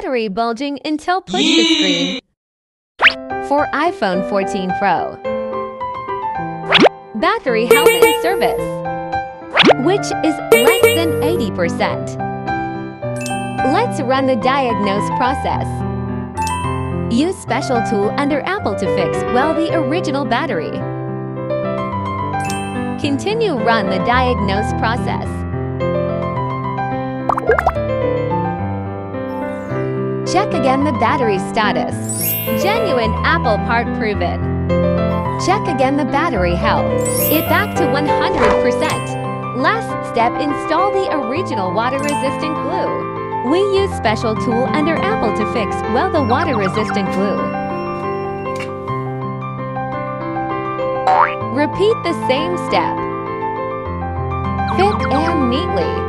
battery bulging until push the screen. For iPhone 14 Pro. Battery health and service, which is less than 80%. Let's run the diagnose process. Use special tool under Apple to fix the original battery. Continue run the diagnose process. Check again the battery status. Genuine Apple part proven. Check again the battery health. It back to 100%. Last step, install the original water-resistant glue. We use special tool under Apple to fix the water-resistant glue. Repeat the same step. Fit and neatly.